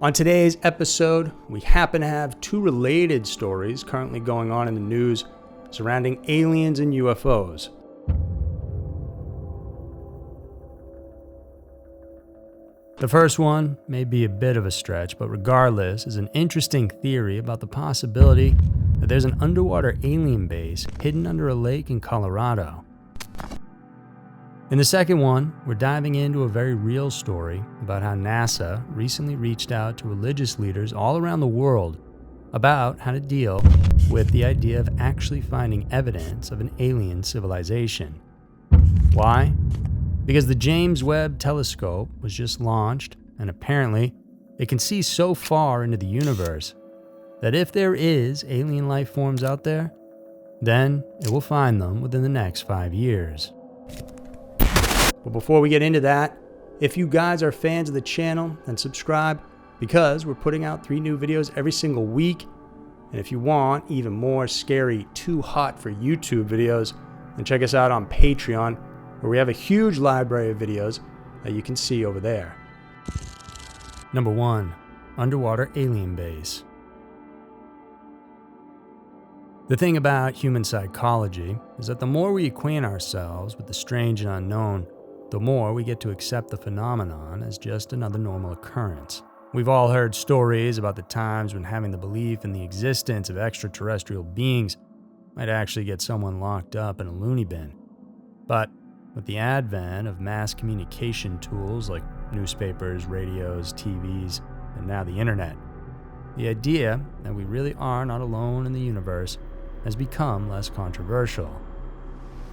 On today's episode, we happen to have two related stories currently going on in the news surrounding aliens and UFOs. The first one may be a bit of a stretch, but regardless, is an interesting theory about the possibility that there's an underwater alien base hidden under a lake in Colorado. In the second one, we're diving into a very real story about how NASA recently reached out to religious leaders all around the world about how to deal with the idea of actually finding evidence of an alien civilization. Why? Because the James Webb telescope was just launched, and apparently it can see so far into the universe that if there is alien life forms out there, then it will find them within the next 5 years. But before we get into that, if you guys are fans of the channel, then subscribe, because we're putting out 3 new videos every single week. And if you want even more scary, too hot for YouTube videos, then check us out on Patreon, where we have a huge library of videos that you can see over there. Number 1. Underwater alien base. The thing about human psychology is that the more we acquaint ourselves with the strange and unknown, the more we get to accept the phenomenon as just another normal occurrence. We've all heard stories about the times when having the belief in the existence of extraterrestrial beings might actually get someone locked up in a loony bin. But with the advent of mass communication tools like newspapers, radios, TVs, and now the internet, the idea that we really are not alone in the universe has become less controversial.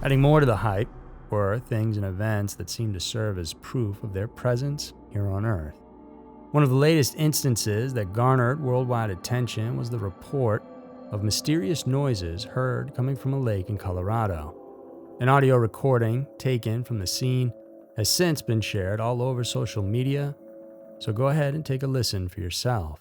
Adding more to the hype were things and events that seem to serve as proof of their presence here on Earth. One of the latest instances that garnered worldwide attention was the report of mysterious noises heard coming from a lake in Colorado. An audio recording taken from the scene has since been shared all over social media, so go ahead and take a listen for yourself.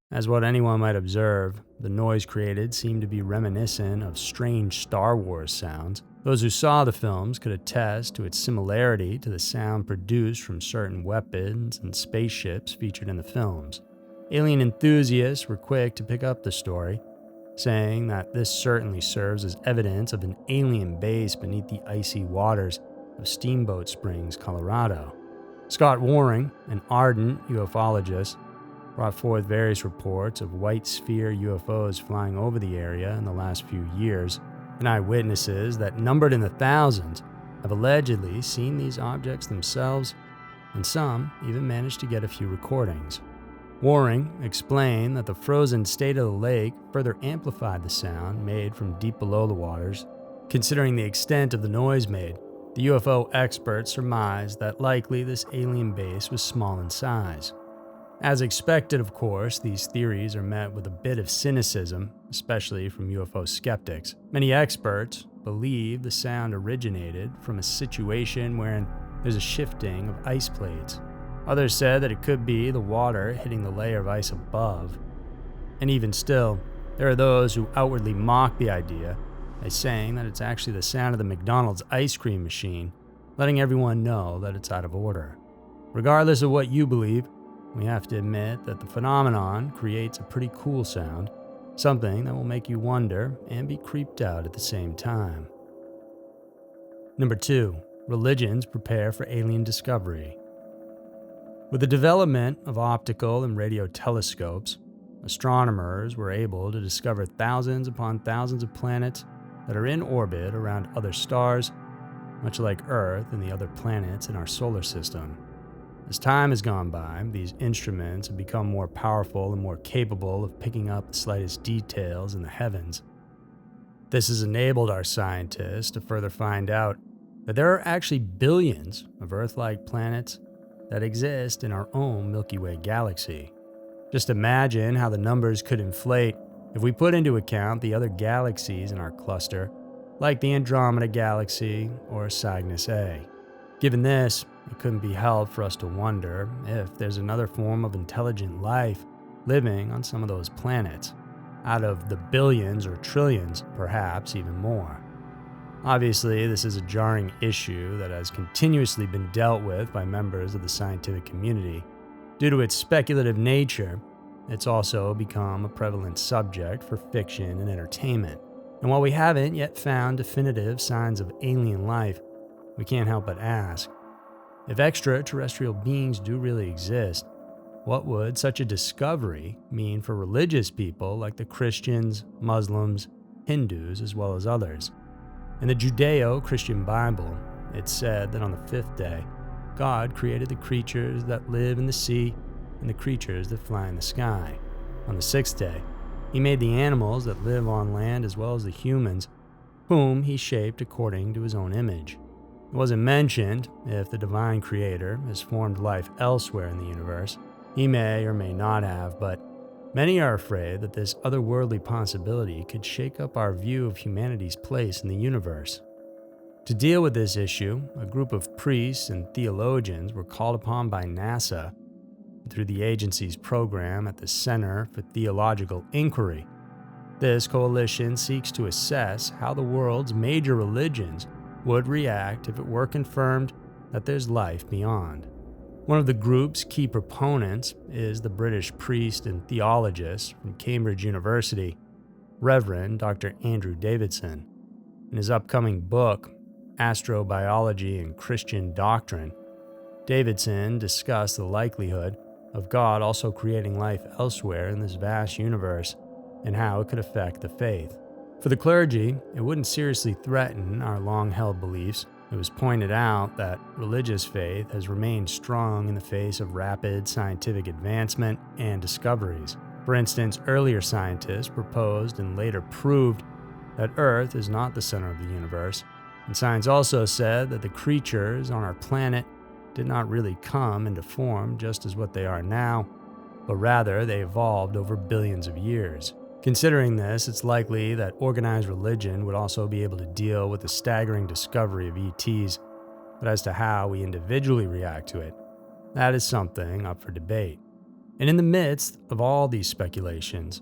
As what anyone might observe, the noise created seemed to be reminiscent of strange Star Wars sounds. Those who saw the films could attest to its similarity to the sound produced from certain weapons and spaceships featured in the films. Alien enthusiasts were quick to pick up the story, saying that this certainly serves as evidence of an alien base beneath the icy waters of Steamboat Springs, Colorado. Scott Waring, an ardent ufologist, brought forth various reports of white sphere UFOs flying over the area in the last few years, and eyewitnesses that numbered in the thousands have allegedly seen these objects themselves, and some even managed to get a few recordings. Waring explained that the frozen state of the lake further amplified the sound made from deep below the waters. Considering the extent of the noise made, the UFO experts surmised that likely this alien base was small in size. As expected, of course, these theories are met with a bit of cynicism, especially from UFO skeptics. Many experts believe the sound originated from a situation wherein there's a shifting of ice plates. Others said that it could be the water hitting the layer of ice above. And even still, there are those who outwardly mock the idea by saying that it's actually the sound of the McDonald's ice cream machine, letting everyone know that it's out of order. Regardless of what you believe, we have to admit that the phenomenon creates a pretty cool sound, something that will make you wonder and be creeped out at the same time. Number 2. Religions prepare for alien discovery. With the development of optical and radio telescopes, astronomers were able to discover thousands upon thousands of planets that are in orbit around other stars, much like Earth and the other planets in our solar system. As time has gone by, these instruments have become more powerful and more capable of picking up the slightest details in the heavens. This has enabled our scientists to further find out that there are actually billions of Earth-like planets that exist in our own Milky Way galaxy. Just imagine how the numbers could inflate if we put into account the other galaxies in our cluster, like the Andromeda Galaxy or Cygnus A. Given this, it couldn't be helped for us to wonder if there's another form of intelligent life living on some of those planets, out of the billions or trillions, perhaps even more. Obviously, this is a jarring issue that has continuously been dealt with by members of the scientific community. Due to its speculative nature, it's also become a prevalent subject for fiction and entertainment. And while we haven't yet found definitive signs of alien life, we can't help but ask, if extraterrestrial beings do really exist, what would such a discovery mean for religious people like the Christians, Muslims, Hindus, as well as others? In the Judeo-Christian Bible, it's said that on the fifth day, God created the creatures that live in the sea and the creatures that fly in the sky. On the sixth day, he made the animals that live on land as well as the humans, whom he shaped according to his own image. It wasn't mentioned if the divine creator has formed life elsewhere in the universe. He may or may not have, but many are afraid that this otherworldly possibility could shake up our view of humanity's place in the universe. To deal with this issue, a group of priests and theologians were called upon by NASA through the agency's program at the Center for Theological Inquiry. This coalition seeks to assess how the world's major religions would react if it were confirmed that there's life beyond. One of the group's key proponents is the British priest and theologist from Cambridge University, Reverend Dr. Andrew Davidson. In his upcoming book, Astrobiology and Christian Doctrine, Davidson discussed the likelihood of God also creating life elsewhere in this vast universe and how it could affect the faith. For the clergy, it wouldn't seriously threaten our long-held beliefs. It was pointed out that religious faith has remained strong in the face of rapid scientific advancement and discoveries. For instance, earlier scientists proposed and later proved that Earth is not the center of the universe, and science also said that the creatures on our planet did not really come into form just as what they are now, but rather they evolved over billions of years. Considering this, it's likely that organized religion would also be able to deal with the staggering discovery of ETs, but as to how we individually react to it, that is something up for debate. And in the midst of all these speculations,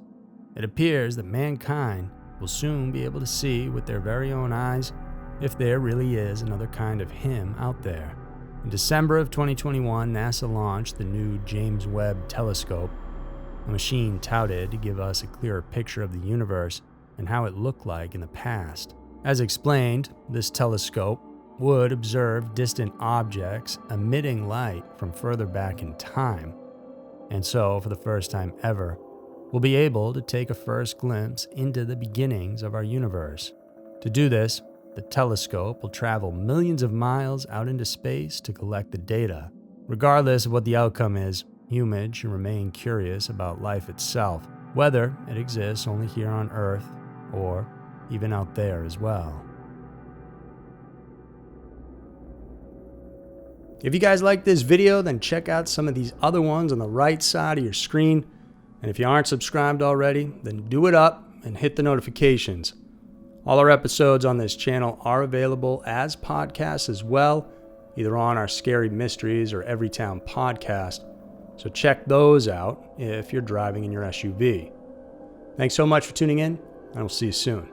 it appears that mankind will soon be able to see with their very own eyes if there really is another kind of him out there. In December of 2021, NASA launched the new James Webb telescope, a machine touted to give us a clearer picture of the universe and how it looked like in the past. As explained, this telescope would observe distant objects emitting light from further back in time, and so, for the first time ever, we'll be able to take a first glimpse into the beginnings of our universe. To do this, the telescope will travel millions of miles out into space to collect the data. Regardless of what the outcome is, humans should remain curious about life itself, whether it exists only here on Earth or even out there as well. If you guys like this video, then check out some of these other ones on the right side of your screen. And if you aren't subscribed already, then do it up and hit the notifications. All our episodes on this channel are available as podcasts as well, either on our Scary Mysteries or Everytown podcast. So check those out if you're driving in your SUV. Thanks so much for tuning in, and we'll see you soon.